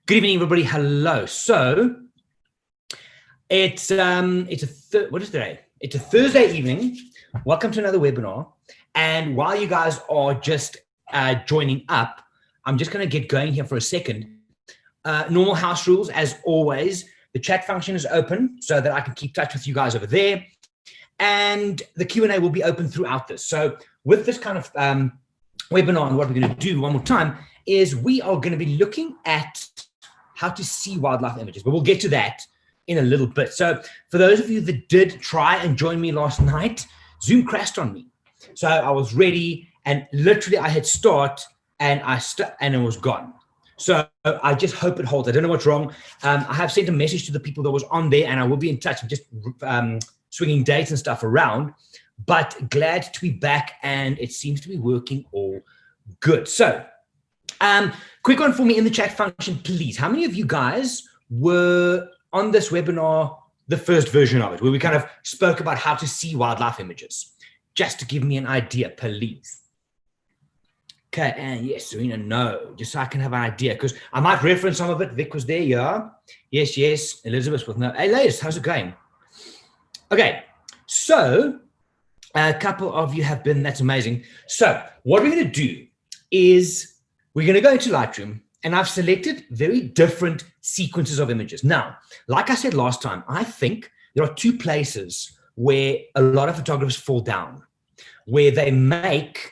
Good evening, everybody. Hello. So it's what is today? It's a Thursday evening. Welcome to another webinar. And while you guys are just joining up, I'm just going to get going here for a second. Normal house rules, as always. The chat function is open so that I can keep touch with you guys over there. And the Q&A will be open throughout this. So with this kind of webinar, and what we're going to do one more time is we are going to be looking at how to see wildlife images, but we'll get to that in a little bit. So for those of you that did try and join me last night, Zoom crashed on me. So I was ready and literally I hit start and it was gone. So I just hope it holds. I don't know what's wrong. I have sent a message to the people that was on there and I will be in touch. I'm just swinging dates and stuff around, but glad to be back and it seems to be working all good. So quick one for me in the chat function, please. How many of you guys were on this webinar, the first version of it, where we kind of spoke about how to see wildlife images? Just to give me an idea, please. Okay, and yes, Serena, no, just so I can have an idea, because I might reference some of it. Vic was there, yeah. Yes, yes. Elizabeth with no. Hey, ladies, how's it going? Okay, so a couple of you have been, that's amazing. So what we're going to do is we're going to go into Lightroom, and I've selected very different sequences of images. Now, like I said last time, I think there are two places where a lot of photographers fall down, where they make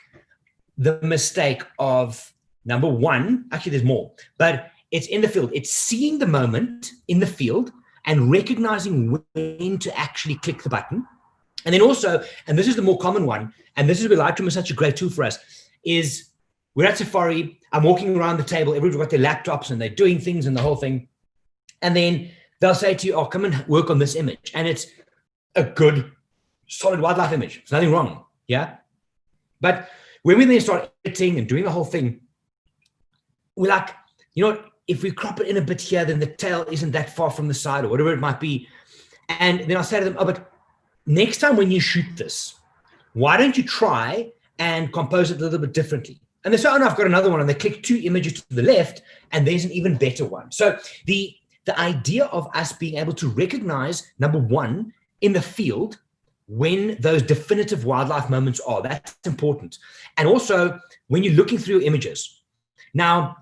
the mistake of, number one, actually there's more, but it's in the field. It's seeing the moment in the field and recognizing when to actually click the button. And then also, and this is the more common one, and this is where Lightroom is such a great tool for us, is we're at Safari, I'm walking around the table, everybody's got their laptops and they're doing things and the whole thing. And then they'll say to you, oh, come and work on this image. And it's a good, solid wildlife image. There's nothing wrong, yeah? But when we then start editing and doing the whole thing, we're like, you know what, if we crop it in a bit here, then the tail isn't that far from the side or whatever it might be. And then I'll say to them, oh, but next time when you shoot this, why don't you try and compose it a little bit differently? And they say, oh, no, I've got another one. And they click two images to the left, and there's an even better one. So the idea of us being able to recognize, number one, in the field, when those definitive wildlife moments are, that's important. And also, when you're looking through your images. Now,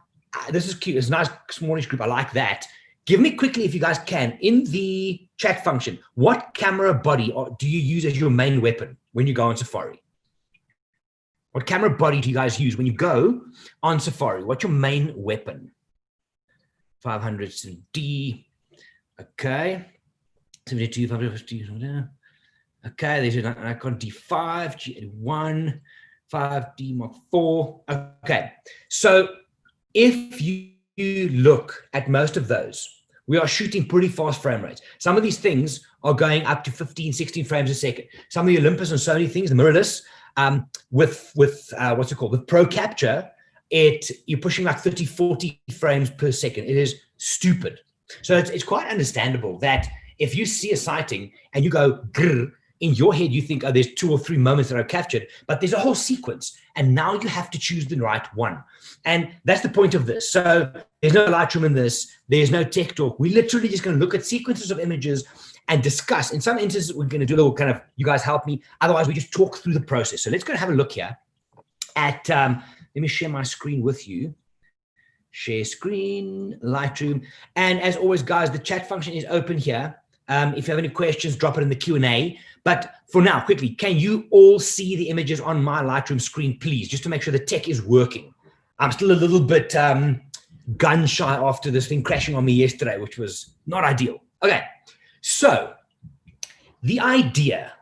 this is cute. It's a nice smallish group. I like that. Give me quickly, if you guys can, in the chat function, what camera body do you use as your main weapon when you go on Safari? What camera body do you guys use when you go on Safari? What's your main weapon? 500 D. Okay. 72, 550. Okay, there's an Nikon D5, G81, 5D Mark IV. Okay, so if you look at most of those, we are shooting pretty fast frame rates. Some of these things are going up to 15, 16 frames a second. Some of the Olympus and Sony things, the mirrorless, with what's it called? With Pro Capture, you're pushing like 30, 40 frames per second. It is stupid. So it's quite understandable that if you see a sighting and you go grrr, in your head, you think, oh, there's 2 or 3 moments that are captured, but there's a whole sequence. And now you have to choose the right one. And that's the point of this. So there's no Lightroom in this. There's no tech talk. We're literally just going to look at sequences of images and discuss. In some instances, we're going to do a little kind of, you guys help me. Otherwise, we just talk through the process. So let's go and have a look here at, let me share my screen with you. Share screen, Lightroom. And as always, guys, the chat function is open here. If you have any questions, drop it in the Q&A. But for now, quickly, can you all see the images on my Lightroom screen, please, just to make sure the tech is working? I'm still a little bit gun shy after this thing crashing on me yesterday, which was not ideal. Okay, so the idea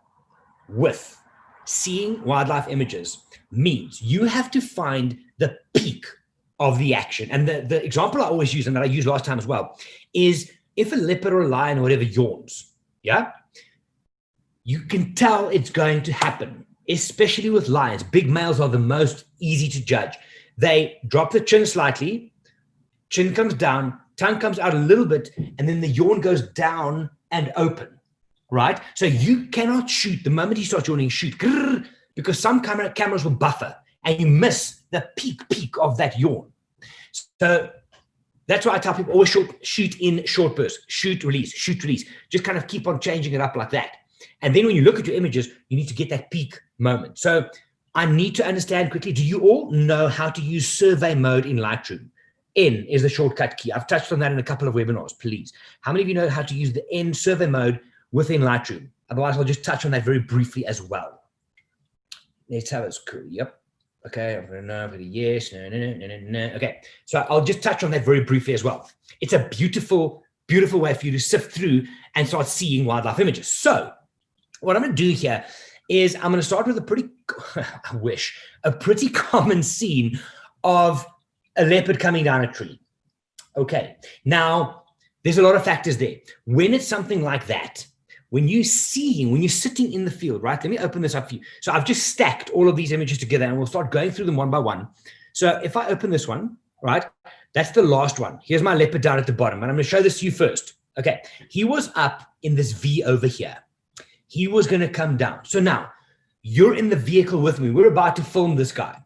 with seeing wildlife images means you have to find the peak of the action. And the example I always use, and that I used last time as well, is if a leopard or a lion or whatever yawns, yeah, you can tell it's going to happen, especially with lions. Big males are the most easy to judge. They drop the chin slightly, chin comes down, tongue comes out a little bit, and then the yawn goes down and open, right? So you cannot shoot, the moment you start yawning, shoot, because some cameras will buffer, and you miss the peak of that yawn. So That's why I tell people always shoot in short bursts, shoot, release, just kind of keep on changing it up like that. And then when you look at your images, you need to get that peak moment. So I need to understand quickly, do you all know how to use survey mode in Lightroom? N is the shortcut key. I've touched on that in a couple of webinars, please. How many of you know how to use the N survey mode within Lightroom? Otherwise, I'll just touch on that very briefly as well. Let's have a screw. Yep. Okay, I'm going to know for the yes. No. Okay, so I'll just touch on that very briefly as well. It's a beautiful, beautiful way for you to sift through and start seeing wildlife images. So what I'm going to do here is I'm going to start with a pretty, a pretty common scene of a leopard coming down a tree. Okay, now there's a lot of factors there. When it's something like that, when you're sitting in the field, right? Let me open this up for you. So I've just stacked all of these images together and we'll start going through them one by one. So if I open this one, right? That's the last one. Here's my leopard down at the bottom, and I'm going to show this to you first. Okay, he was up in this V over here. He was going to come down. So now you're in the vehicle with me. We're about to film this guy.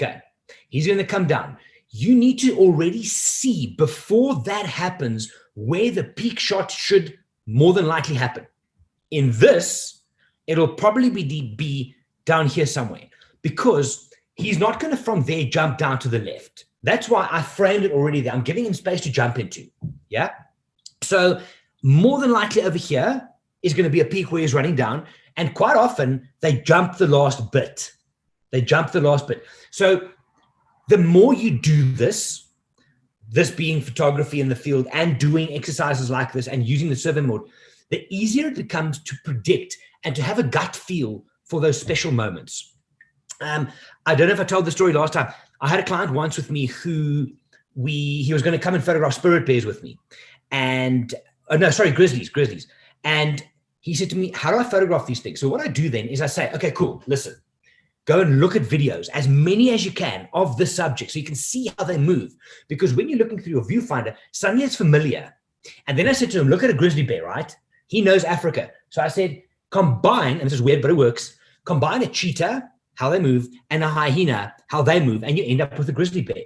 Okay, he's going to come down. You need to already see before that happens where the peak shot should more than likely happen. In this, it'll probably be down here somewhere because he's not going to from there jump down to the left. That's why I framed it already there. I'm giving him space to jump into. Yeah. So more than likely over here is going to be a peak where he's running down. And quite often they jump the last bit. So the more you do this being photography in the field and doing exercises like this and using the survey mode, the easier it becomes to predict and to have a gut feel for those special moments. I don't know if I told the story last time. I had a client once with me who he was going to come and photograph spirit bears with me. And, grizzlies. And he said to me, how do I photograph these things? So what I do then is I say, okay, cool, listen. Go and look at videos, as many as you can, of the subject so you can see how they move. Because when you're looking through your viewfinder, suddenly it's familiar. And then I said to him, look at a grizzly bear, right? He knows Africa. So I said, combine, and this is weird, but it works, combine a cheetah, how they move, and a hyena, how they move, and you end up with a grizzly bear.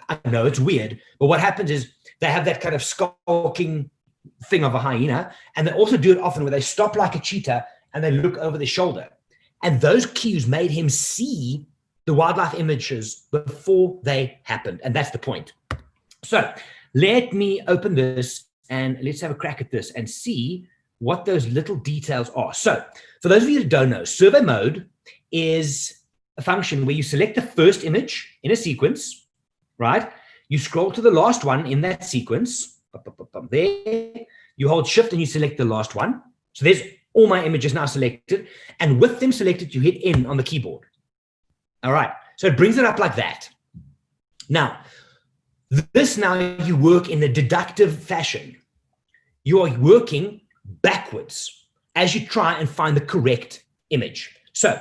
I know it's weird, but what happens is they have that kind of skulking thing of a hyena, and they also do it often where they stop like a cheetah and they look over their shoulder. And those cues made him see the wildlife images before they happened. And that's the point. So let me open this and let's have a crack at this and see what those little details are. So for those of you that don't know, survey mode is a function where you select the first image in a sequence, right? You scroll to the last one in that sequence. There. You hold shift and you select the last one. So there's all my images now selected, and with them selected, you hit N on the keyboard. All right, so it brings it up like that. Now, you work in a deductive fashion. You are working backwards as you try and find the correct image. So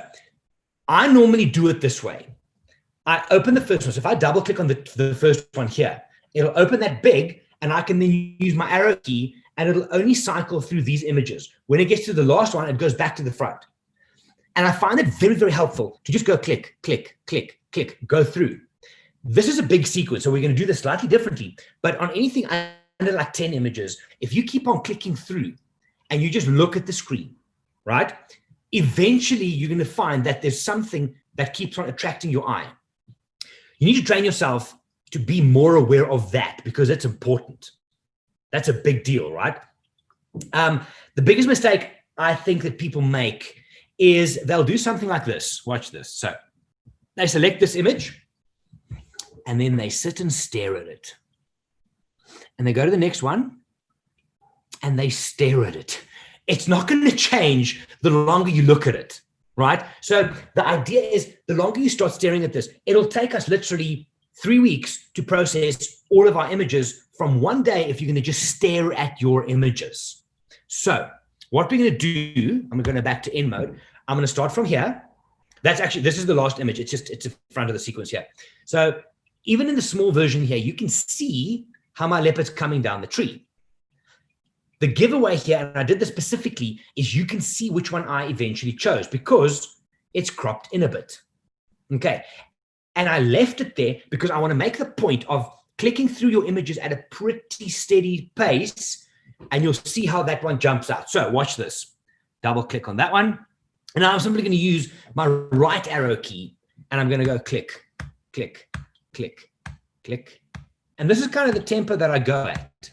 I normally do it this way. I open the first one. So if I double click on the first one here, it'll open that big, and I can then use my arrow key and it'll only cycle through these images. When it gets to the last one, it goes back to the front. And I find it very, very helpful to just go click, click, click, click, go through. This is a big sequence, so we're going to do this slightly differently. But on anything under like 10 images, if you keep on clicking through and you just look at the screen, right? Eventually, you're going to find that there's something that keeps on attracting your eye. You need to train yourself to be more aware of that because it's important. That's a big deal, right? The biggest mistake I think that people make is they'll do something like this. Watch this. So they select this image and then they sit and stare at it. And they go to the next one and they stare at it. It's not going to change the longer you look at it, right? So the idea is the longer you start staring at this, it'll take us literally 3 weeks to process all of our images from one day if you're going to just stare at your images. So what we're going to do, I'm going to go back to N mode. I'm going to start from here. This is the last image. It's in front of the sequence here. So even in the small version here, you can see how my leopard's coming down the tree. The giveaway here, and I did this specifically, is you can see which one I eventually chose because it's cropped in a bit. Okay. And I left it there because I want to make the point of clicking through your images at a pretty steady pace, and you'll see how that one jumps out. So watch this. Double click on that one. And now I'm simply going to use my right arrow key, and I'm going to go click, click, click, click. And this is kind of the tempo that I go at.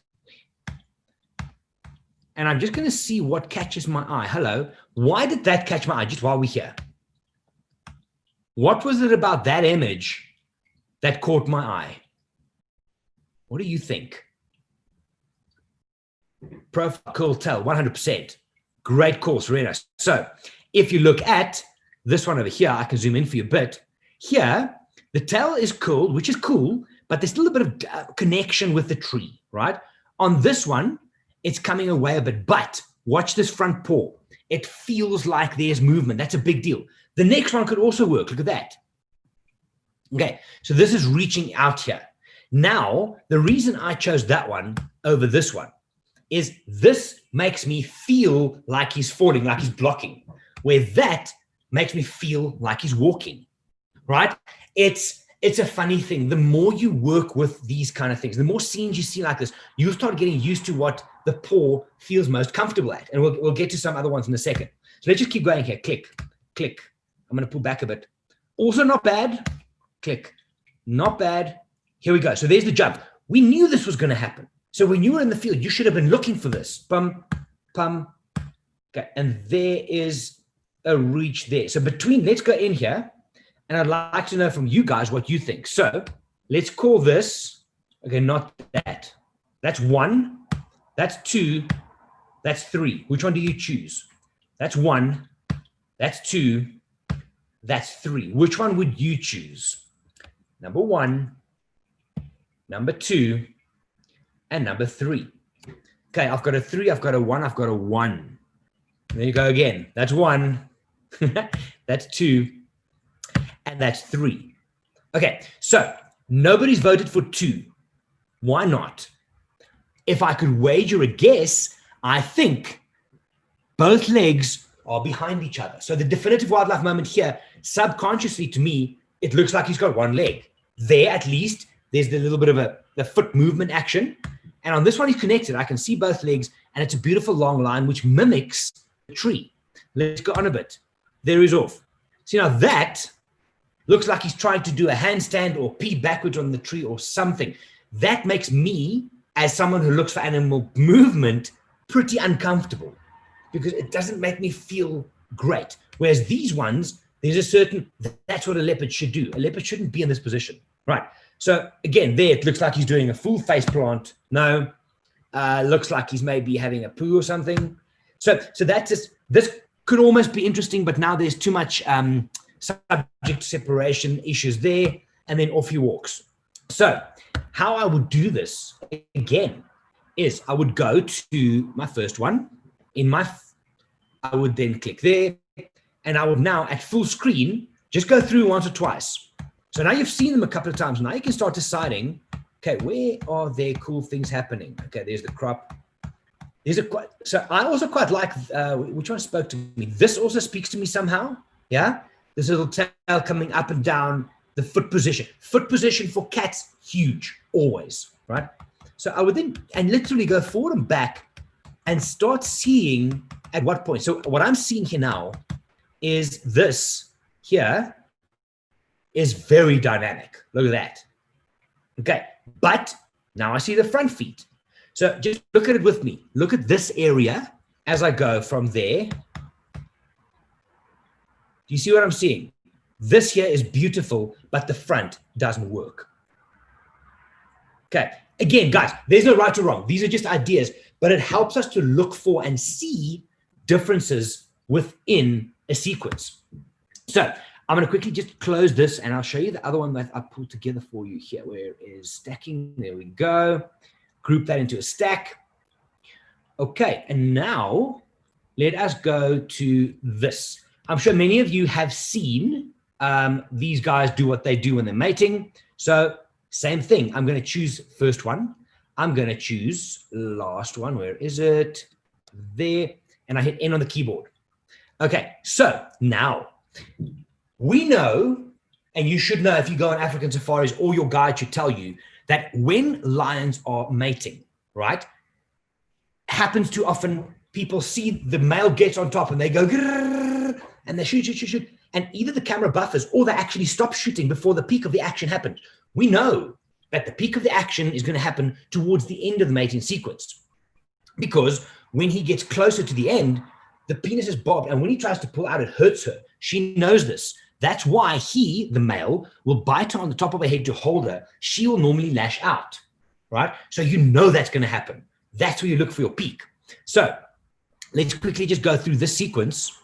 And I'm just going to see what catches my eye. Hello. Why did that catch my eye just while we're here? What was it about that image that caught my eye? What do you think? Profile, cool, tell, 100%. Great course, really nice. So if you look at this one over here, I can zoom in for you a bit. Here, the tail is cool, which is cool, but there's still a bit of connection with the tree, right? On this one, it's coming away a bit, but watch this front paw. It feels like there's movement. That's a big deal. The next one could also work. Look at that. Okay, so this is reaching out here. Now, the reason I chose that one over this one is this makes me feel like he's falling, like he's blocking, where that makes me feel like he's walking, right? It's a funny thing. The more you work with these kind of things, the more scenes you see like this, you'll start getting used to what the paw feels most comfortable at. And we'll get to some other ones in a second. So let's just keep going here. Click, click. I'm going to pull back a bit. Also not bad. Click. Not bad. Here we go. So there's the jump. We knew this was going to happen. So when you were in the field, you should have been looking for this. Bum, bum. Okay. And there is a reach there. So let's go in here. And I'd like to know from you guys what you think. So let's call this, okay, not that. That's 1. That's 2. That's 3. Which one do you choose? That's 1. That's 2. That's 3. Which one would you choose? Number 1, number 2, and number 3. Okay, I've got a 3, I've got a 1, I've got a 1. There you go again. That's 1. That's 2. And that's 3. Okay, so nobody's voted for 2. Why not? If I could wager a guess, I think both legs are behind each other. So the definitive wildlife moment here, subconsciously to me, it looks like he's got one leg. There, at least, there's the little bit of the foot movement action. And on this one, he's connected. I can see both legs, and it's a beautiful long line, which mimics the tree. Let's go on a bit. There he's off. See, now that looks like he's trying to do a handstand or pee backwards on the tree or something. That makes me, as someone who looks for animal movement, pretty uncomfortable because it doesn't make me feel great. Whereas these ones, there's a certain, that's what a leopard should do. A leopard shouldn't be in this position. Right. So again, there it looks like he's doing a full face plant. No, looks like he's maybe having a poo or something. So that's just, this could almost be interesting, but now there's too much subject separation issues there, and then off he walks. So how I would do this again is I would go to my first one I would then click there, and I would now at full screen just go through once or twice. So now you've seen them a couple of times. Now you can start deciding, okay, where are there cool things happening? Okay, there's the crop. So I also quite like, which one spoke to me? This also speaks to me somehow. Yeah. This little tail coming up and down, the foot position. Foot position for cats, huge, always, right? So I would then, and literally go forward and back and start seeing at what point. So what I'm seeing here now is this here is very dynamic. Look at that. Okay, but now I see the front feet. So just look at it with me. Look at this area as I go from there. Do you see what I'm seeing? This here is beautiful, but the front doesn't work. Okay, again, guys, there's no right or wrong. These are just ideas, but it helps us to look for and see differences within a sequence. So I'm going to quickly just close this, and I'll show you the other one that I pulled together for you here. Where is stacking? There we go. Group that into a stack. Okay, and now let us go to this. I'm sure many of you have seen these guys do what they do when they're mating. So same thing. I'm going to choose first one. I'm going to choose last one. Where is it? There. And I hit N on the keyboard. Okay, so now we know, and you should know if you go on African safaris, or your guide should tell you, that when lions are mating, right, happens too often, people see the male gets on top and they go, grrr, and they shoot. And either the camera buffers or they actually stop shooting before the peak of the action happens. We know that the peak of the action is going to happen towards the end of the mating sequence, because when he gets closer to the end, the penis is bobbed, and when he tries to pull out, it hurts her. She knows this. That's why he, the male, will bite her on the top of her head to hold her. She will normally lash out, right? So you know that's going to happen. That's where you look for your peak. So let's quickly just go through this sequence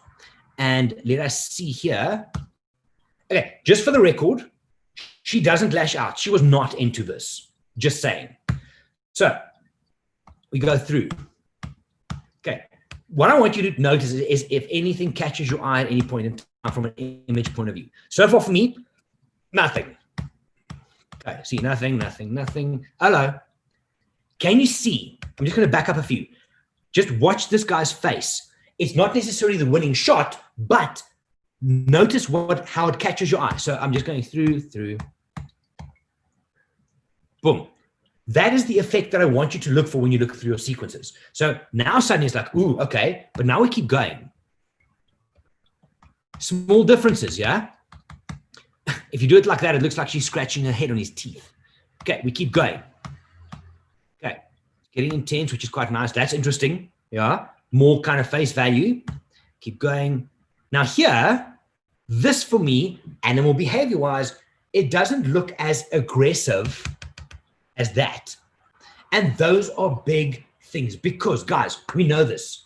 and let us see here. Okay, just for the record, she doesn't lash out. She was not into this, just saying. So we go through. Okay, what I want you to notice is if anything catches your eye at any point in time from an image point of view. So far for me, nothing. Okay, see, nothing. Hello. Can you see? I'm just going to back up a few. Just watch this guy's face. It's not necessarily the winning shot, but notice how it catches your eye. So I'm just going through. Boom. That is the effect that I want you to look for when you look through your sequences. So now suddenly it's like, ooh, okay, but now we keep going. Small differences, yeah? If you do it like that, it looks like she's scratching her head on his teeth. Okay, we keep going. Okay, getting intense, which is quite nice. That's interesting, yeah? More kind of face value. Keep going. Now here, this for me, animal behavior-wise, it doesn't look as aggressive as that. And those are big things because, guys, we know this.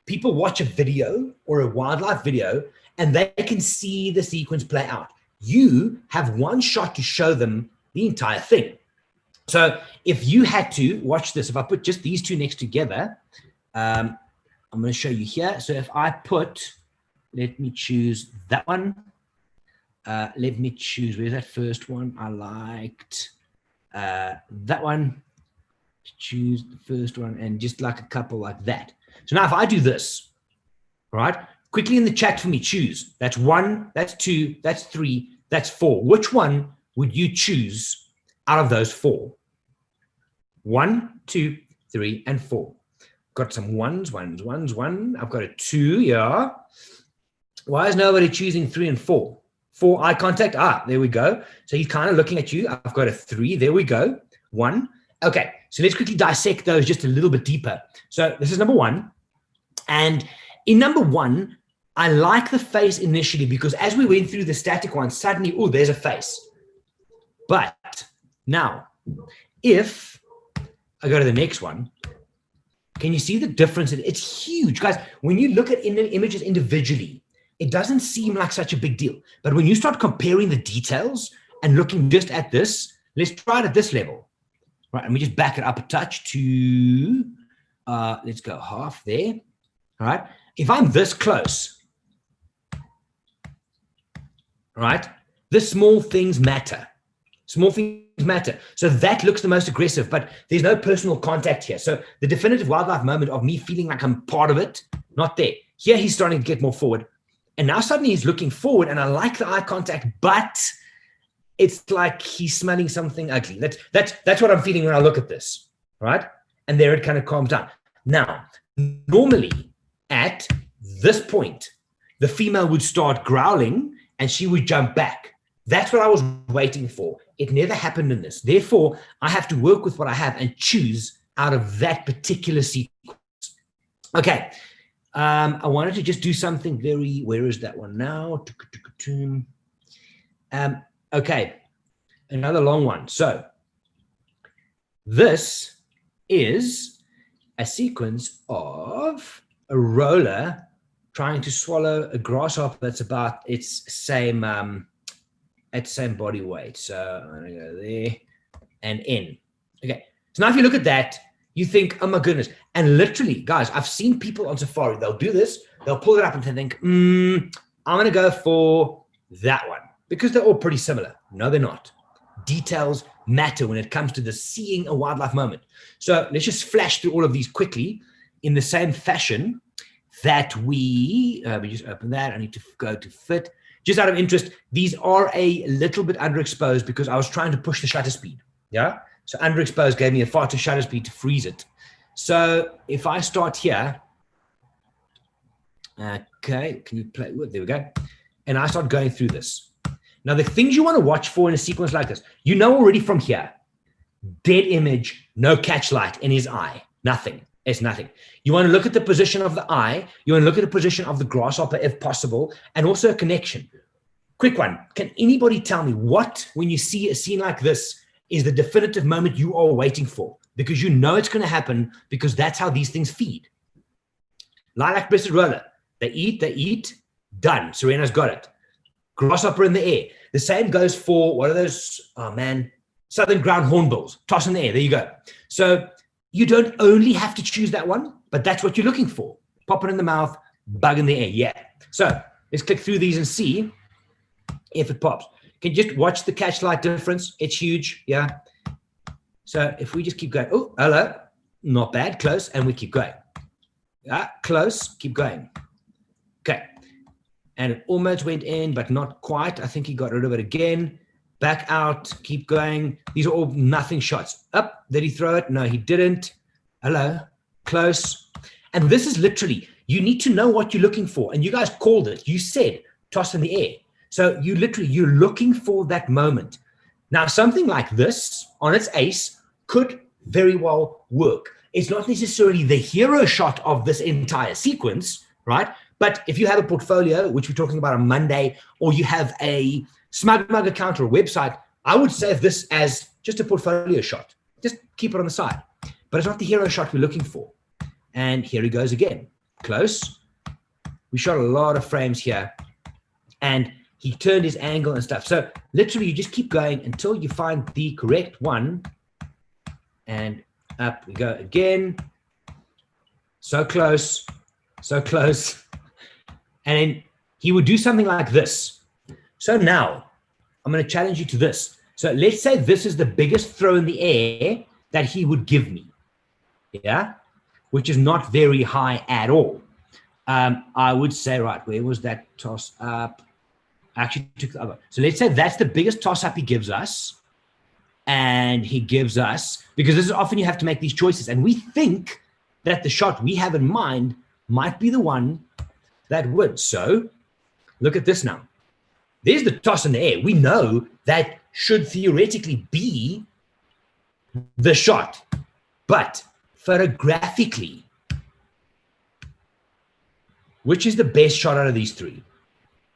People watch a video or a wildlife video and they can see the sequence play out. You have one shot to show them the entire thing. So if you had to watch this, if I put just these two next together, I'm going to show you here. So if I put, let me choose that one. Let me choose, where's that first one? I liked that one. Choose the first one and just like a couple like that. So now if I do this, right? Quickly in the chat for me, choose. That's 1, that's 2, that's 3, that's 4. Which one would you choose out of those 4? 1, 2, 3, and 4. Got some ones. I've got a 2, yeah. Why is nobody choosing 3 and 4? 4, eye contact. Ah, there we go. So he's kind of looking at you. I've got a 3. There we go. 1. Okay, so let's quickly dissect those just a little bit deeper. So this is number 1. And in number 1, I like the face initially because as we went through the static one, suddenly, oh, there's a face. But now, if I go to the next one, can you see the difference? It's huge. Guys, when you look at images individually, it doesn't seem like such a big deal. But when you start comparing the details and looking just at this, let's try it at this level. Right, and we just back it up a touch to, let's go half there. All right, if I'm this close, right, the small things matter. Small things matter. So that looks the most aggressive, but there's no personal contact here. So the definitive wildlife moment of me feeling like I'm part of it, not there. Here he's starting to get more forward. And now suddenly he's looking forward and I like the eye contact, but it's like he's smelling something ugly. That's what I'm feeling when I look at this, right? And there it kind of calms down. Now, normally at this point, the female would start growling and she would jump back. That's what I was waiting for. It never happened in this. Therefore, I have to work with what I have and choose out of that particular sequence. Okay. I wanted to just do something very, where is that one now? Okay, another long one. So this is a sequence of a roller trying to swallow a grasshopper that's about its same body weight. So I'm gonna go there and in. Okay, so now if you look at that, you think, oh my goodness. And literally, guys, I've seen people on safari, they'll do this, they'll pull it up and think, I'm gonna go for that one. Because they're all pretty similar. No, they're not. Details matter when it comes to the seeing a wildlife moment. So let's just flash through all of these quickly in the same fashion that we just open that. I need to go to fit. Just out of interest, these are a little bit underexposed because I was trying to push the shutter speed. Yeah. So underexposed gave me a far too shutter speed to freeze it. So if I start here, okay, can you play? There we go. And I start going through this. Now, the things you want to watch for in a sequence like this, you know already from here, dead image, no catch light in his eye, nothing. It's nothing. You want to look at the position of the eye. You want to look at the position of the grasshopper if possible, and also a connection. Quick one. Can anybody tell me what, when you see a scene like this, is the definitive moment you are waiting for? Because you know it's going to happen, because that's how these things feed. Lilac breasted roller. They eat, done. Serena's got it. Grasshopper in the air. The same goes for, what are those? Oh, man. Southern ground hornbills. Toss in the air. There you go. So you don't only have to choose that one, but that's what you're looking for. Pop it in the mouth, bug in the air. Yeah. So let's click through these and see if it pops. Can you just watch the catch light difference? It's huge. Yeah. So if we just keep going. Oh, hello. Not bad. Close. And we keep going. Yeah, close. Keep going. Okay. And it almost went in, but not quite. I think he got rid of it again. Back out. Keep going. These are all nothing shots. Up. Did he throw it? No, he didn't. Hello. Close. And this is literally, you need to know what you're looking for. And you guys called it. You said toss in the air. So you're looking for that moment. Now, something like this on its ace could very well work. It's not necessarily the hero shot of this entire sequence, right? But if you have a portfolio, which we're talking about on Monday, or you have a SmugMug account or a website, I would save this as just a portfolio shot. Just keep it on the side. But it's not the hero shot we're looking for. And here he goes again. Close. We shot a lot of frames here. And he turned his angle and stuff. So literally, you just keep going until you find the correct one. And up we go again. So close. So close. And then he would do something like this. So now I'm going to challenge you to this. So let's say this is the biggest throw in the air that he would give me. Yeah. Which is not very high at all. I would say, right, where was that toss up? I actually took the other. So let's say that's the biggest toss up he gives us. And he gives us, because this is often you have to make these choices. And we think that the shot we have in mind might be the one that would. So look at this now. There's the toss in the air. We know that should theoretically be the shot. But photographically, which is the best shot out of these three?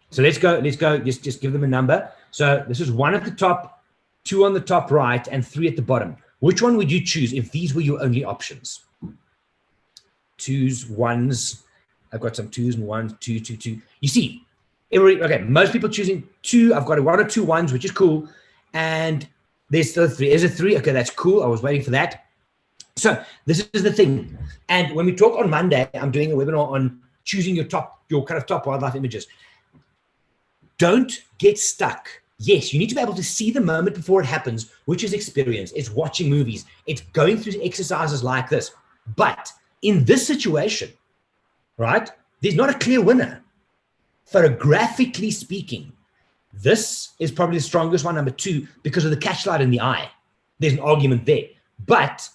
So let's go, just give them a number. So this is one at the top, two on the top right, and three at the bottom. Which one would you choose if these were your only options? Twos, ones. I've got some twos and ones, two. You see, okay, most people choosing two. I've got one or two ones, which is cool. And there's still three. Is it three? Okay, that's cool. I was waiting for that. So this is the thing. And when we talk on Monday, I'm doing a webinar on choosing your kind of top wildlife images. Don't get stuck. Yes, you need to be able to see the moment before it happens, which is experience. It's watching movies. It's going through exercises like this. But in this situation, right, there's not a clear winner. Photographically speaking, this is probably the strongest one, number two, because of the catchlight in the eye. There's an argument there. But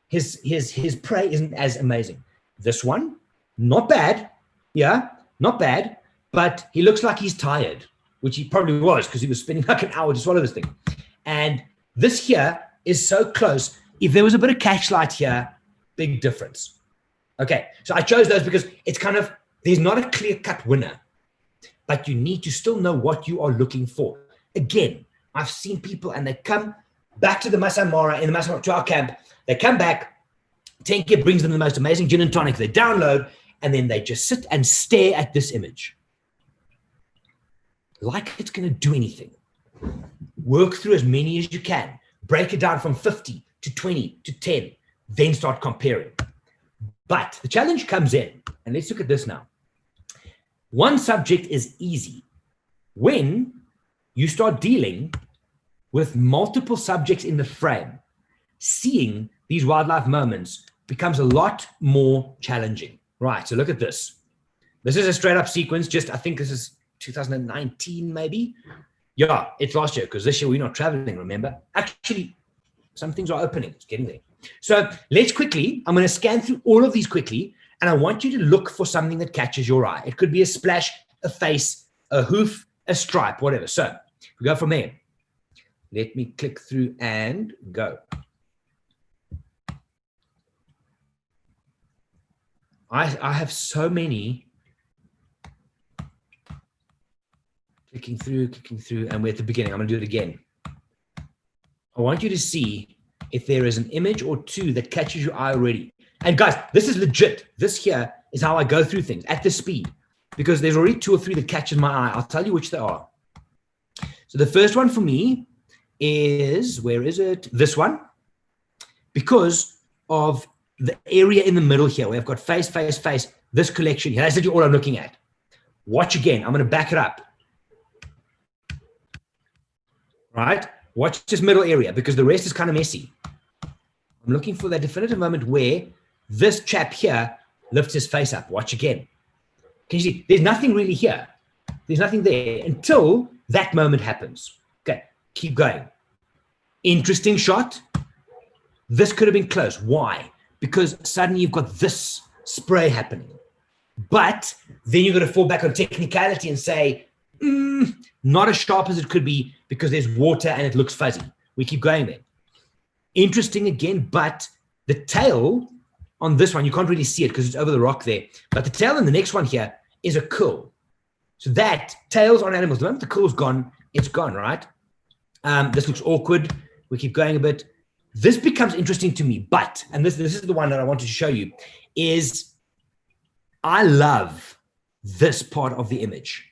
his prey isn't as amazing. This one, not bad. Yeah, not bad. But he looks like he's tired, which he probably was because he was spending like an hour to swallow this thing. And this here is so close. If there was a bit of catchlight here, big difference. Okay, so I chose those because it's kind of, there's not a clear-cut winner, but you need to still know what you are looking for. Again, I've seen people and they come back to the Masai Mara, to our camp. They come back, Tenke brings them the most amazing gin and tonic. They download, and then they just sit and stare at this image. Like it's going to do anything. Work through as many as you can. Break it down from 50 to 20 to 10. Then start comparing. But the challenge comes in, and let's look at this now. One subject is easy. When you start dealing with multiple subjects in the frame, seeing these wildlife moments becomes a lot more challenging. Right, so look at this. This is a straight up sequence. I think this is 2019 maybe. Yeah, it's last year because this year we're not traveling, remember? Actually, Some things are opening. It's getting there. So let's quickly, I'm going to scan through all of these quickly, and I want you to look for something that catches your eye. It could be a splash, a face, a hoof, a stripe, whatever. So we go from there. Let me click through and go. I have so many. Clicking through, and we're at the beginning. I'm going to do it again. I want you to see if there is an image or two that catches your eye already. And guys, this is legit. This here is how I go through things at this speed, because there's already 2 or 3 that catches my eye. I'll tell you which they are. So the first one for me is, where is it? This one, because of the area in the middle here, where I've got face, this collection here. That's literally all I'm looking at. Watch again. I'm going to back it up. Right? Watch this middle area, because the rest is kind of messy. I'm looking for that definitive moment where this chap here lifts his face up. Watch again. Can you see? There's nothing really here. There's nothing there until that moment happens. Okay, keep going. Interesting shot. This could have been close. Why? Because suddenly you've got this spray happening. But then you're going to fall back on technicality and say, not as sharp as it could be because there's water and it looks fuzzy. We keep going there. Interesting again, but the tail on this one, you can't really see it because it's over the rock there. But the tail in the next one here is a curl. So that, tails on animals, the moment the curl's gone, it's gone, right? This looks awkward. We keep going a bit. This becomes interesting to me, but, and this is the one that I wanted to show you, is I love this part of the image.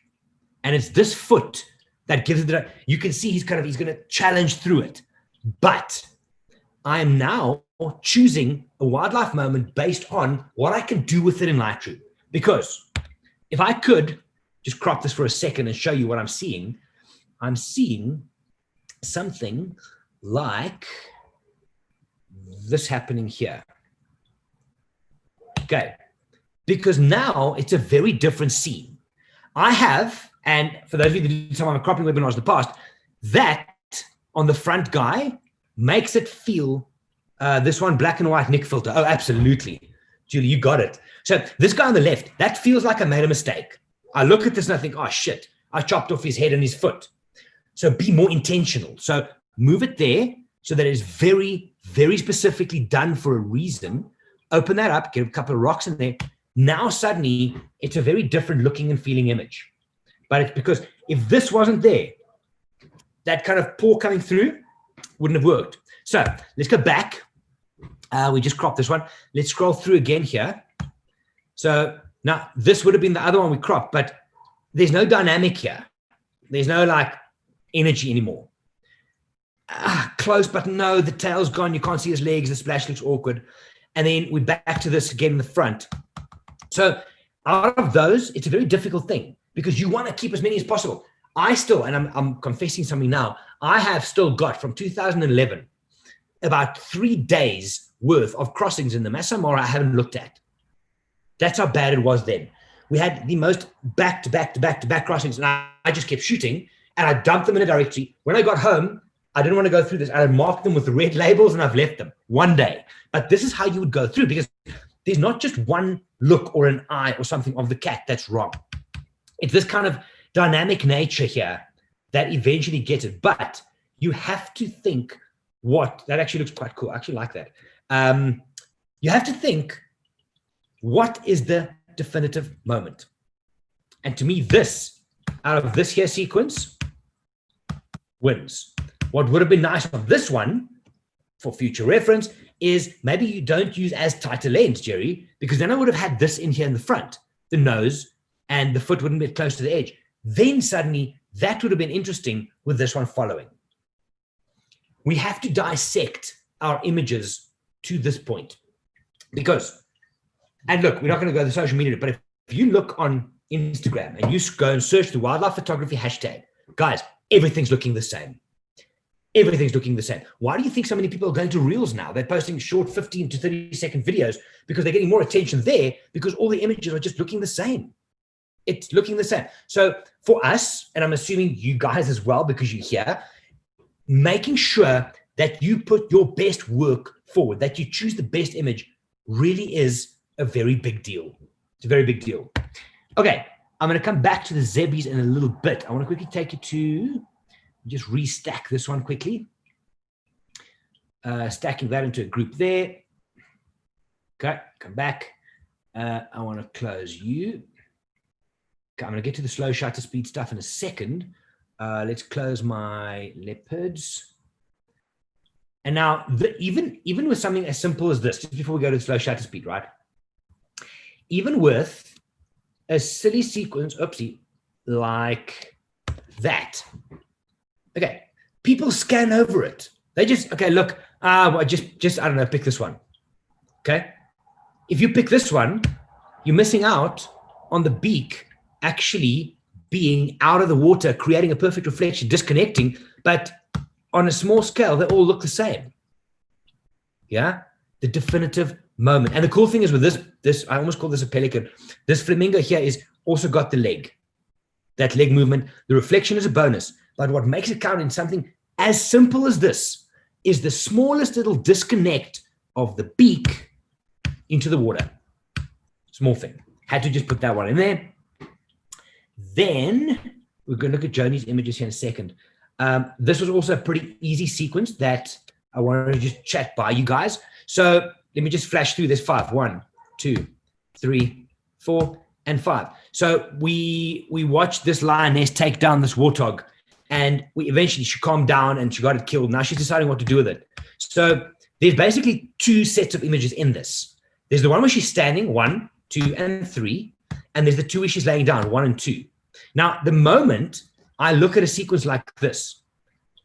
And it's this foot that gives it the, you can see he's going to challenge through it. But I am now choosing a wildlife moment based on what I can do with it in Lightroom. Because if I could just crop this for a second and show you what I'm seeing something like this happening here. Okay. Because now it's a very different scene. I have, and for those of you that did some of my cropping webinars in the past, that on the front guy makes it feel, this one, black and white Nick filter. Oh, absolutely. Julie, you got it. So this guy on the left, that feels like I made a mistake. I look at this and I think, oh shit, I chopped off his head and his foot. So be more intentional. So move it there so that it's very, very specifically done for a reason. Open that up, get a couple of rocks in there. Now suddenly it's a very different looking and feeling image. But it's because if this wasn't there, that kind of paw coming through wouldn't have worked. So let's go back. We just cropped this one. Let's scroll through again here. So now this would have been the other one we cropped, but there's no dynamic here. There's no like energy anymore. Close, but no, the tail's gone. You can't see his legs. The splash looks awkward. And then we're back to this again in the front. So out of those, it's a very difficult thing because you want to keep as many as possible. I still, and I'm confessing something now, I have still got from 2011 about 3 days worth of crossings in the Masamara I haven't looked at. That's how bad it was then. We had the most back-to-back crossings, and I just kept shooting, and I dumped them in a directory. When I got home, I didn't want to go through this. I had marked them with the red labels, and I've left them one day. But this is how you would go through, because there's not just one look or an eye or something of the cat that's wrong. It's this kind of dynamic nature here that eventually gets it. But you have to think that actually looks quite cool. I actually like that. You have to think, what is the definitive moment? And to me, this, out of this here sequence, wins. What would have been nice on this one, for future reference, is maybe you don't use as tight a lens, Gerry, because then I would have had this in here in the front, the nose, and the foot wouldn't be close to the edge. Then suddenly, that would have been interesting with this one following. We have to dissect our images to this point. Because, and look, we're not going to go to the social media, but if you look on Instagram and you go and search the wildlife photography hashtag, guys, everything's looking the same. Everything's looking the same. Why do you think so many people are going to Reels now? They're posting short 15 to 30-second videos because they're getting more attention there because all the images are just looking the same. It's looking the same. So for us, and I'm assuming you guys as well because you're here, making sure that you put your best work forward, that you choose the best image, really is a very big deal. It's a very big deal. Okay, I'm going to come back to the zebbies in a little bit. I want to quickly take you to, just restack this one quickly. Stacking that into a group there. Okay, come back. I want to close you. Okay, I'm going to get to the slow shutter speed stuff in a second. Let's close my leopards. And now, even with something as simple as this, just before we go to the slow shutter speed, right? Even with a silly sequence, oopsie, like that. Okay, people scan over it. They just, okay, look, well, just I don't know, pick this one. Okay, if you pick this one, you're missing out on the beak actually being out of the water, creating a perfect reflection, disconnecting, but on a small scale, they all look the same. Yeah, the definitive moment. And the cool thing is with this, I almost call this a pelican. This flamingo here is also got the leg, that leg movement. The reflection is a bonus, but what makes it count in something as simple as this is the smallest little disconnect of the beak into the water. Small thing. Had to just put that one in there. Then we're going to look at Joni's images here in a second. This was also a pretty easy sequence that I wanted to just chat by you guys. So let me just flash through. There's 5. 1, 2, 3, 4, and 5. So we watched this lioness take down this warthog, and eventually she calmed down and she got it killed. Now she's deciding what to do with it. So there's basically 2 sets of images in this. There's the one where she's standing, 1, 2, and 3, and there's the 2 where she's laying down, 1 and 2. Now, the moment I look at a sequence like this,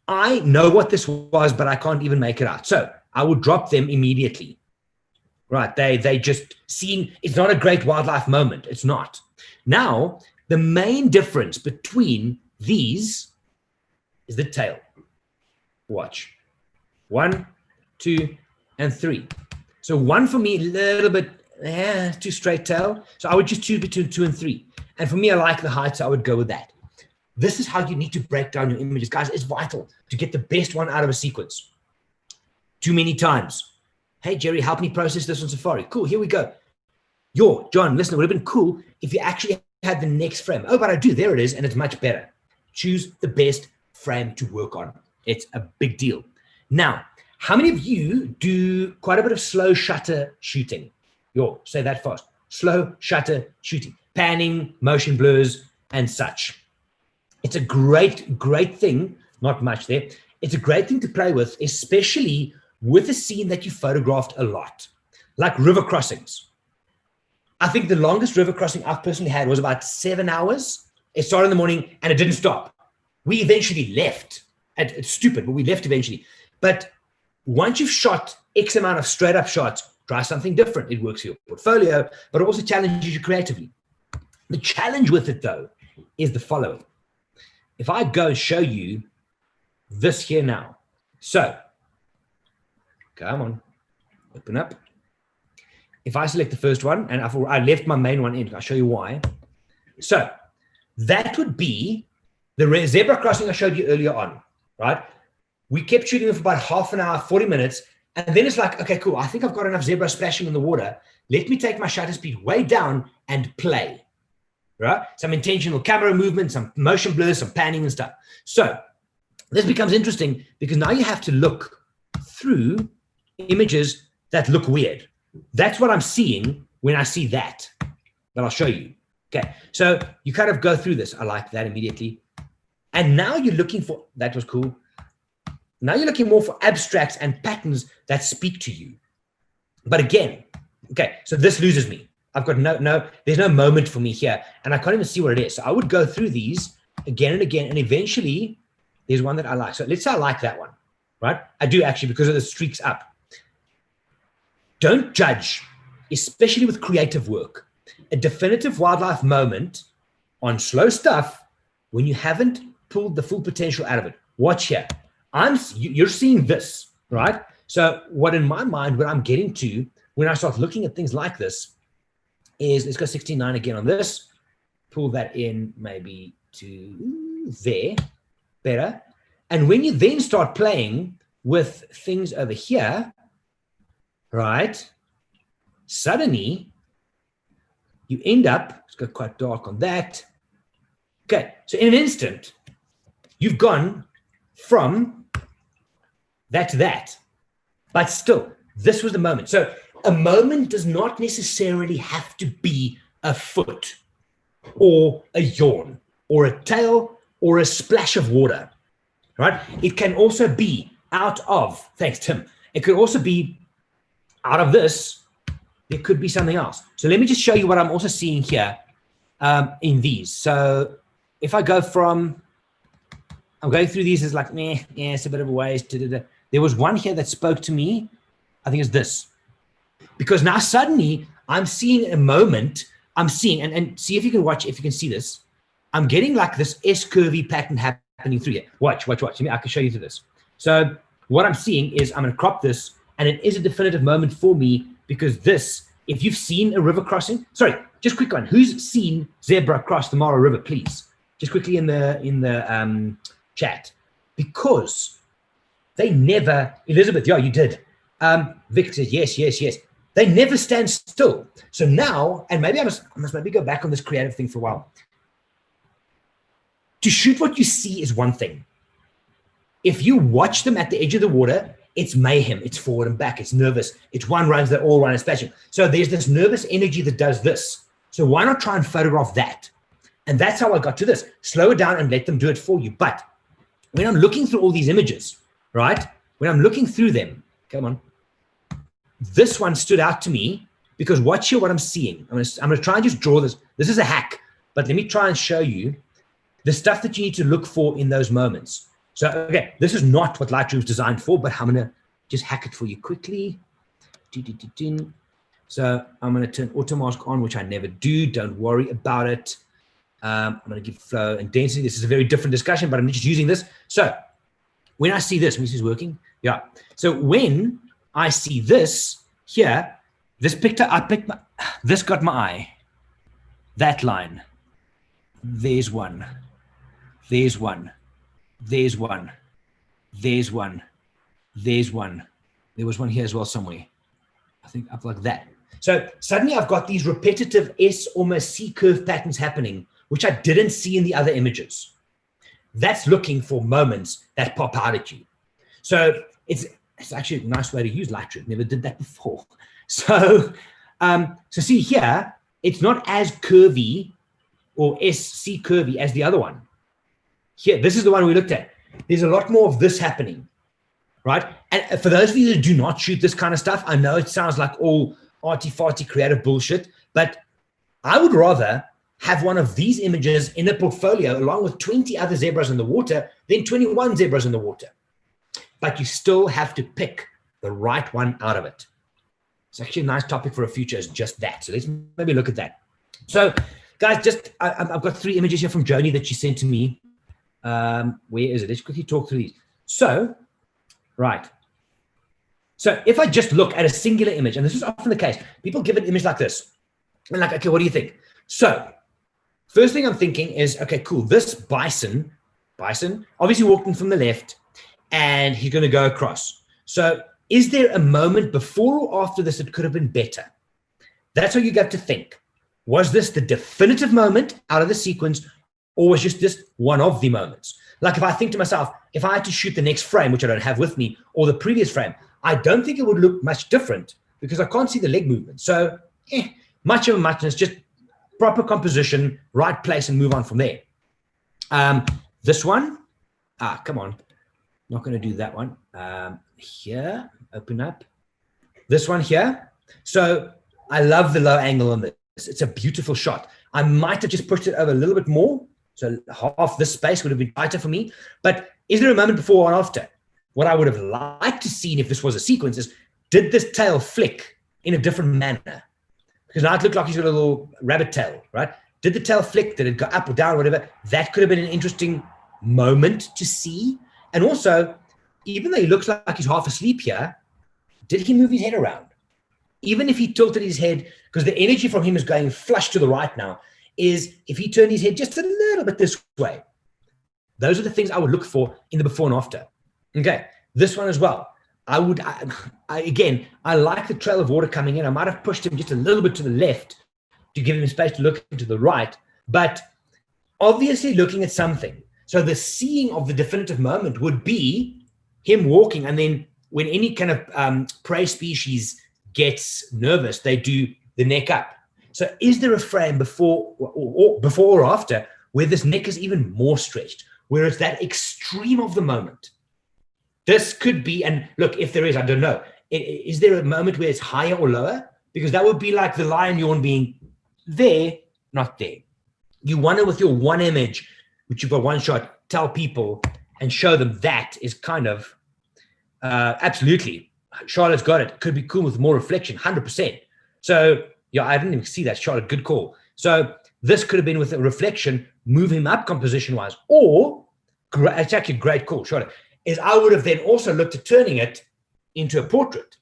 I know what this was, but I can't even make it out. So I would drop them immediately. Right? They just seem, it's not a great wildlife moment. It's not. Now, the main difference between these is the tail. Watch. 1, 2, and 3. So 1 for me, a little bit, too straight tail. So I would just choose between 2 and 3. And for me, I like the height, so I would go with that. This is how you need to break down your images. Guys, it's vital to get the best one out of a sequence. Too many times. Hey, Gerry, help me process this on Safari. Cool, here we go. John, listen, it would have been cool if you actually had the next frame. Oh, but I do. There it is, and it's much better. Choose the best frame to work on. It's a big deal. Now, how many of you do quite a bit of slow shutter shooting? Say that fast. Slow shutter shooting. Panning, motion blurs, and such. It's a great, great thing. Not much there. It's a great thing to play with, especially with a scene that you photographed a lot, like river crossings. I think the longest river crossing I've personally had was about 7 hours. It started in the morning and it didn't stop. We eventually left. It's stupid, but we left eventually. But once you've shot X amount of straight up shots, try something different. It works for your portfolio, but it also challenges you creatively. The challenge with it, though, is the following. If I go and show you this here now. So, come on, open up. If I select the first one, and I left my main one in, I'll show you why. So, that would be the zebra crossing I showed you earlier on, right? We kept shooting them for about half an hour, 40 minutes, and then it's like, okay, cool, I think I've got enough zebra splashing in the water. Let me take my shutter speed way down and play. Right? Some intentional camera movement, some motion blurs, some panning and stuff. So this becomes interesting because now you have to look through images that look weird. That's what I'm seeing when I see that. But I'll show you. Okay. So you kind of go through this. I like that immediately. And now you're looking for, that was cool. Now you're looking more for abstracts and patterns that speak to you. But again, okay, so this loses me. I've got there's no moment for me here, and I can't even see what it is. So I would go through these again and again, and eventually there's one that I like. So let's say I like that one, right? I do actually because of the streaks up. Don't judge, especially with creative work. A definitive wildlife moment on slow stuff when you haven't pulled the full potential out of it. Watch here. You're seeing this, right? So what in my mind, what I'm getting to when I start looking at things like this is, let's go 69 again on this, pull that in maybe to there, better. And when you then start playing with things over here, right, suddenly you end up, it's got quite dark on that. Okay, so in an instant, you've gone from that to that. But still, this was the moment. So a moment does not necessarily have to be a foot or a yawn or a tail or a splash of water, right? It can also be out of, thanks, Tim. It could also be out of this. There could be something else. So let me just show you what I'm also seeing here in these. So if I go from, I'm going through these as like, yeah, it's a bit of a waste. There was one here that spoke to me. I think it's this. Because now suddenly I'm seeing a moment, I'm seeing, and see if you can watch, if you can see this. I'm getting like this S-curvy pattern happening through here. Watch. I can show you through this. So what I'm seeing is I'm going to crop this, and it is a definitive moment for me because this, if you've seen a river crossing, sorry, just quick one. Who's seen zebra cross the Mara River, please? Just quickly in the chat. Because they never, Elizabeth, yeah, you did. Vic says, yes. They never stand still. So now, and maybe I must maybe go back on this creative thing for a while. To shoot what you see is one thing. If you watch them at the edge of the water, it's mayhem. It's forward and back. It's nervous. It's one runs, they all run and splashing. So there's this nervous energy that does this. So why not try and photograph that? And that's how I got to this. Slow it down and let them do it for you. But when I'm looking through all these images, right? When I'm looking through them, come on. This one stood out to me because watch here what I'm seeing. I'm gonna try and just draw this. This is a hack, but let me try and show you the stuff that you need to look for in those moments. So, okay, this is not what Lightroom is designed for, but I'm gonna just hack it for you quickly. So I'm gonna turn auto mask on, which I never do. Don't worry about it. I'm gonna give flow and density. This is a very different discussion, but I'm just using this. So when I see this, this is working. Yeah. So when I see this here, this picture, this got my eye. That line. There's one. There's one. There's one. There's one. There's one. There was one here as well somewhere. I think up like that. So suddenly I've got these repetitive S, almost C curve patterns happening, which I didn't see in the other images. That's looking for moments that pop out at you. So it's actually a nice way to use Lightroom. Never did that before. So, so see here, it's not as curvy or SC curvy as the other one. Here, this is the one we looked at. There's a lot more of this happening, right? And for those of you that do not shoot this kind of stuff, I know it sounds like all arty-farty creative bullshit, but I would rather have one of these images in a portfolio along with 20 other zebras in the water than 21 zebras in the water. But you still have to pick the right one out of it. It's actually a nice topic for a future is just that. So let's maybe look at that. So guys, I've got 3 images here from Joni that she sent to me. Where is it? Let's quickly talk through these. So, right. So if I just look at a singular image, and this is often the case, people give an image like this. And like, okay, what do you think? So first thing I'm thinking is, okay, cool. This bison obviously walking from the left, and he's going to go across. So is there a moment before or after this that could have been better? That's how you got to think. Was this the definitive moment out of the sequence, or was just this one of the moments? Like if I think to myself, if I had to shoot the next frame, which I don't have with me, or the previous frame, I don't think it would look much different because I can't see the leg movement. So much of a muchness, just proper composition, right place, and move on from there. This one, come on. Not going to do that one. Here, open up. This one here. So I love the low angle on this. It's a beautiful shot. I might have just pushed it over a little bit more. So half this space would have been tighter for me. But is there a moment before or after? What I would have liked to see if this was a sequence is, did this tail flick in a different manner? Because now it looked like he's got a little rabbit tail, right? Did the tail flick? Did it go up or down, or whatever? That could have been an interesting moment to see. And also, even though he looks like he's half asleep here, did he move his head around? Even if he tilted his head, because the energy from him is going flush to the right now, is if he turned his head just a little bit this way. Those are the things I would look for in the before and after. Okay, this one as well. Again, I like the trail of water coming in. I might have pushed him just a little bit to the left to give him space to look to the right, but obviously looking at something. So the seeing of the definitive moment would be him walking, and then when any kind of prey species gets nervous, they do the neck up. So is there a frame before or after where this neck is even more stretched, where it's that extreme of the moment? This could be, and look, if there is, I don't know. Is there a moment where it's higher or lower? Because that would be like the lion yawn being there, not there. You want to, with your one image, which you've got one shot, tell people and show them that is kind of absolutely. Charlotte's got it. Could be cool with more reflection, 100%. So yeah, I didn't even see that. Charlotte, good call. So this could have been with a reflection, move him up composition-wise, or it's actually a great call, Charlotte, is I would have then also looked at turning it into a portrait.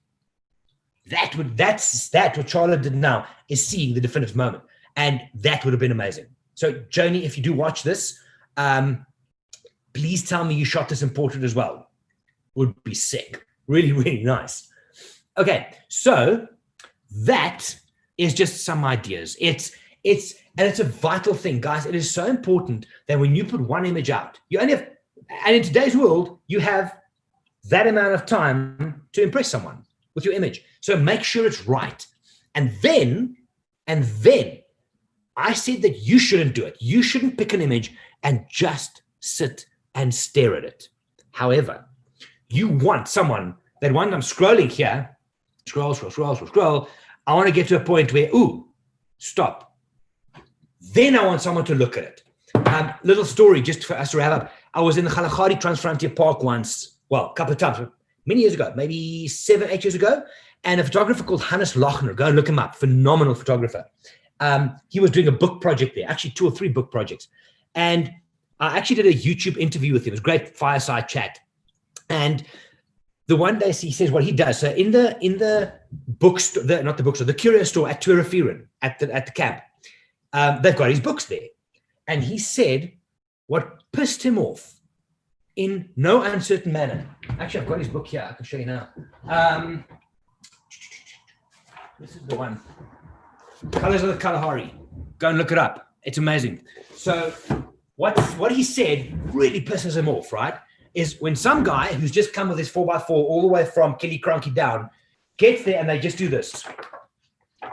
That's what Charlotte did now, is seeing the definitive moment. And that would have been amazing. So Joni, if you do watch this, please tell me you shot this in portrait as well. Would be sick. Really, really nice. Okay, so that is just some ideas. It's a vital thing, guys. It is so important that when you put one image out, you only have, and in today's world, you have that amount of time to impress someone with your image. So make sure it's right. And then I said that you shouldn't do it. You shouldn't pick an image and just sit and stare at it. However, you want someone that when I'm scrolling here, scroll. I want to get to a point where, ooh, stop. Then I want someone to look at it. Little story just for us to wrap up. I was in the Kalahari Transfrontier Park once, well, a couple of times, many years ago, maybe 7, 8 years ago. And a photographer called Hannes Lochner, go and look him up, phenomenal photographer. He was doing a book project there, actually 2 or 3 book projects. And I actually did a YouTube interview with him. It was a great fireside chat. And the one day he says what he does. So in the bookstore, not the bookstore, the curio store at Tuarefiren at the camp, they've got his books there. And he said what pissed him off in no uncertain manner. Actually, I've got his book here. I can show you now. This is the one. Colors of the Kalahari. Go and look it up. It's amazing. So what he said really pisses him off, right? Is when some guy who's just come with his 4x4 all the way from Killiecrankie down gets there and they just do this. And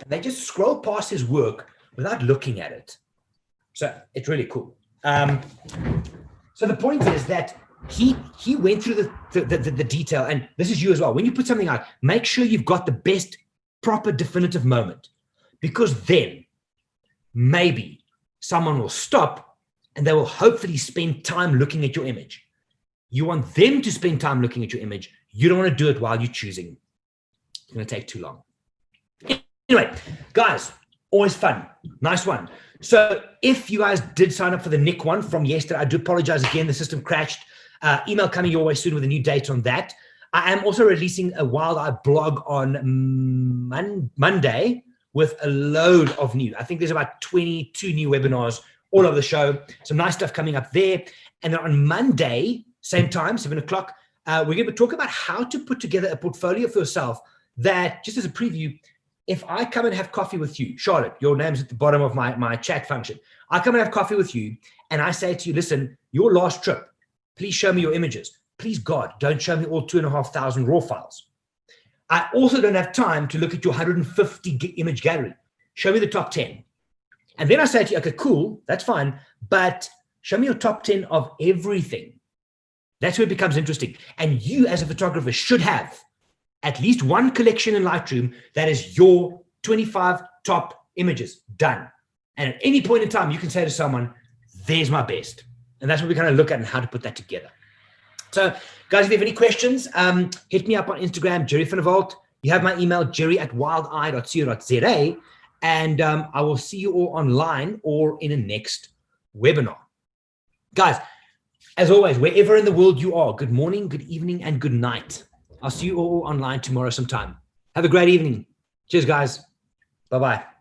they just scroll past his work without looking at it. So it's really cool. So the point is that he went through the detail, and this is you as well. When you put something out, make sure you've got the best, proper, definitive moment, because then maybe someone will stop and they will hopefully spend time looking at your image. You want them to spend time looking at your image. You don't want to do it while you're choosing. It's going to take too long. Anyway, guys, always fun. Nice one. So if you guys did sign up for the Nick one from yesterday, I do apologize again. The system crashed. Email coming your way soon with a new date on that. I am also releasing a Wild Eye blog on Monday with a load of new. I think there's about 22 new webinars all over the show. Some nice stuff coming up there. And then on Monday, same time, 7 o'clock, we're going to talk about how to put together a portfolio for yourself that, just as a preview, if I come and have coffee with you, Charlotte, your name's at the bottom of my chat function. I come and have coffee with you and I say to you, listen, your last trip, please show me your images. Please, God, don't show me all 2,500 raw files. I also don't have time to look at your 150 image gallery. Show me the top 10. And then I say to you, okay, cool, that's fine, but show me your top 10 of everything. That's where it becomes interesting. And you as a photographer should have at least one collection in Lightroom that is your 25 top images done. And at any point in time, you can say to someone, there's my best. And that's what we're going to look at and how to put that together. So guys, if you have any questions, hit me up on Instagram, Gerry van der Walt. You have my email, gerry@wildeye.co.za. And I will see you all online or in a next webinar. Guys, as always, wherever in the world you are, good morning, good evening, and good night. I'll see you all online tomorrow sometime. Have a great evening. Cheers, guys. Bye-bye.